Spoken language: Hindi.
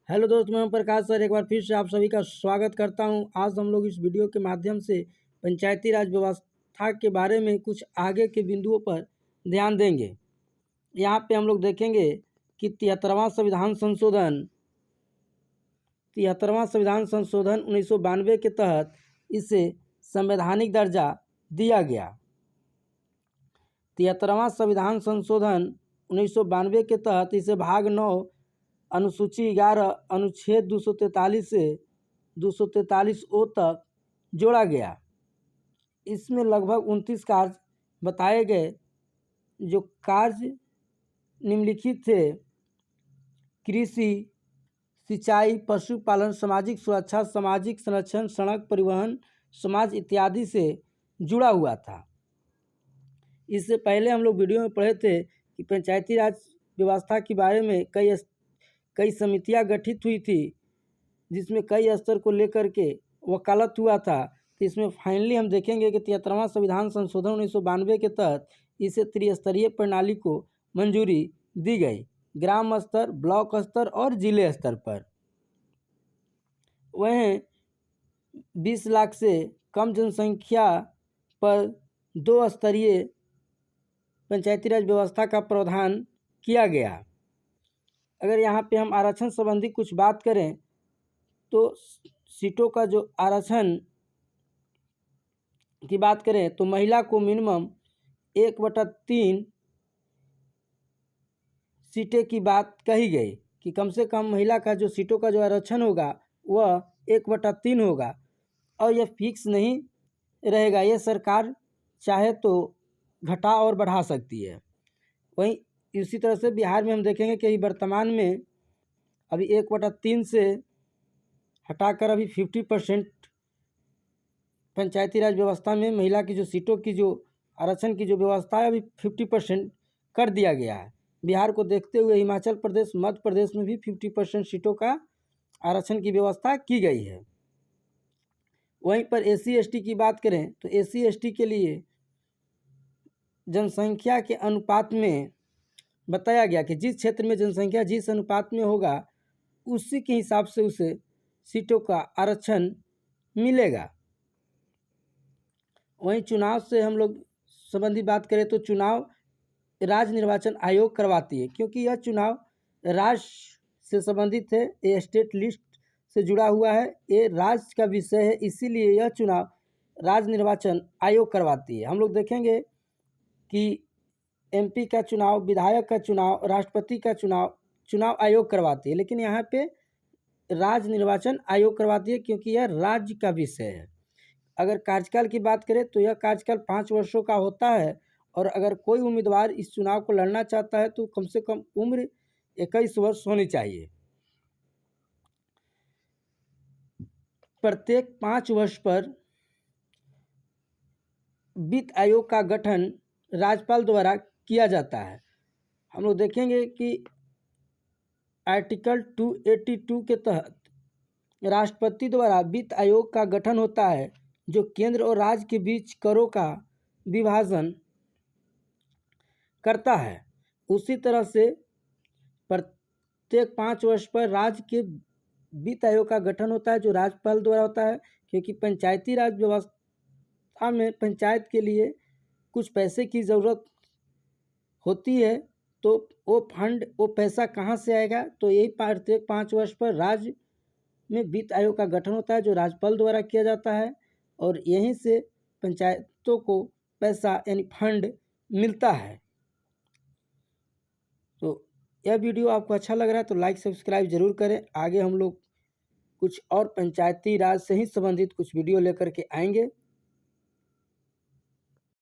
हेलो दोस्त, मैं ओम प्रकाश सर एक बार फिर से आप सभी का स्वागत करता हूं। आज हम लोग इस वीडियो के माध्यम से पंचायती राज व्यवस्था के बारे में कुछ आगे के बिंदुओं पर ध्यान देंगे। यहाँ पे हम लोग देखेंगे कि 73वां संविधान संशोधन 1992 के तहत इसे संवैधानिक दर्जा दिया गया। 73वां संविधान संशोधन 1992 के तहत इसे भाग 9 अनुसूची 11 अनुच्छेद 243 से 243 ओ तक जोड़ा गया। इसमें लगभग 29 कार्य बताए गए। जो कार्य निम्नलिखित थे: कृषि, सिंचाई, पशुपालन, सामाजिक सुरक्षा, सामाजिक संरक्षण, सड़क परिवहन, समाज इत्यादि से जुड़ा हुआ था। इससे पहले हम लोग वीडियो में पढ़े थे कि पंचायती राज व्यवस्था के बारे में कई समितियां गठित हुई थी, जिसमें कई स्तर को लेकर के वकालत हुआ था। तो इसमें फाइनली हम देखेंगे कि 73वां संविधान संशोधन 1992 के तहत इसे त्रिस्तरीय प्रणाली को मंजूरी दी गई, ग्राम स्तर, ब्लॉक स्तर और जिले स्तर पर। वहीं 20 लाख से कम जनसंख्या पर 2 स्तरीय पंचायती राज व्यवस्था का प्रावधान किया गया। अगर यहाँ पे हम आरक्षण संबंधी कुछ बात करें तो सीटों का जो आरक्षण की बात करें तो महिला को मिनिमम 1/3 सीटें की बात कही गई कि कम से कम महिला का जो सीटों का जो आरक्षण होगा वह 1/3 होगा और यह फिक्स नहीं रहेगा। यह सरकार चाहे तो घटा और बढ़ा सकती है। वहीं इसी तरह से बिहार में हम देखेंगे कि वर्तमान में अभी 1/3 से हटाकर अभी 50% पंचायती राज व्यवस्था में महिला की जो सीटों की जो आरक्षण की जो व्यवस्था है अभी 50% कर दिया गया है। बिहार को देखते हुए हिमाचल प्रदेश, मध्य प्रदेश में भी 50% सीटों का आरक्षण की व्यवस्था की गई है। वहीं पर SC/ST की बात करें तो SC/ST के लिए जनसंख्या के अनुपात में बताया गया कि जिस क्षेत्र में जनसंख्या जिस अनुपात में होगा उसी के हिसाब से उसे सीटों का आरक्षण मिलेगा। वहीं चुनाव से हम लोग संबंधी बात करें तो चुनाव राज्य निर्वाचन आयोग करवाती है, क्योंकि यह चुनाव राज्य से संबंधित है, ये स्टेट लिस्ट से जुड़ा हुआ है, ये राज्य का विषय है, इसीलिए यह चुनाव राज्य निर्वाचन आयोग करवाती है। हम लोग देखेंगे कि MP का चुनाव, विधायक का चुनाव, राष्ट्रपति का चुनाव आयोग करवाती है, लेकिन यहाँ पे राज्य निर्वाचन आयोग करवाती है क्योंकि यह राज्य का विषय है। अगर कार्यकाल की बात करें तो यह कार्यकाल 5 वर्षों का होता है और अगर कोई उम्मीदवार इस चुनाव को लड़ना चाहता है तो कम से कम उम्र 21 वर्ष होनी चाहिए। प्रत्येक 5 वर्ष पर वित्त आयोग का गठन राज्यपाल द्वारा किया जाता है। हम लोग देखेंगे कि आर्टिकल 282 के तहत राष्ट्रपति द्वारा वित्त आयोग का गठन होता है, जो केंद्र और राज्य के बीच करों का विभाजन करता है। उसी तरह से प्रत्येक 5 वर्ष पर राज्य के वित्त आयोग का गठन होता है, जो राज्यपाल द्वारा होता है, क्योंकि पंचायती राज व्यवस्था में पंचायत के लिए कुछ पैसे की ज़रूरत होती है, तो वो पैसा कहाँ से आएगा, तो यही प्रत्येक 5 वर्ष पर राज्य में वित्त आयोग का गठन होता है, जो राज्यपाल द्वारा किया जाता है और यहीं से पंचायतों को पैसा यानी फंड मिलता है। तो यह वीडियो आपको अच्छा लग रहा है तो लाइक सब्सक्राइब जरूर करें। आगे हम लोग कुछ और पंचायती राज से ही संबंधित कुछ वीडियो लेकर के आएंगे।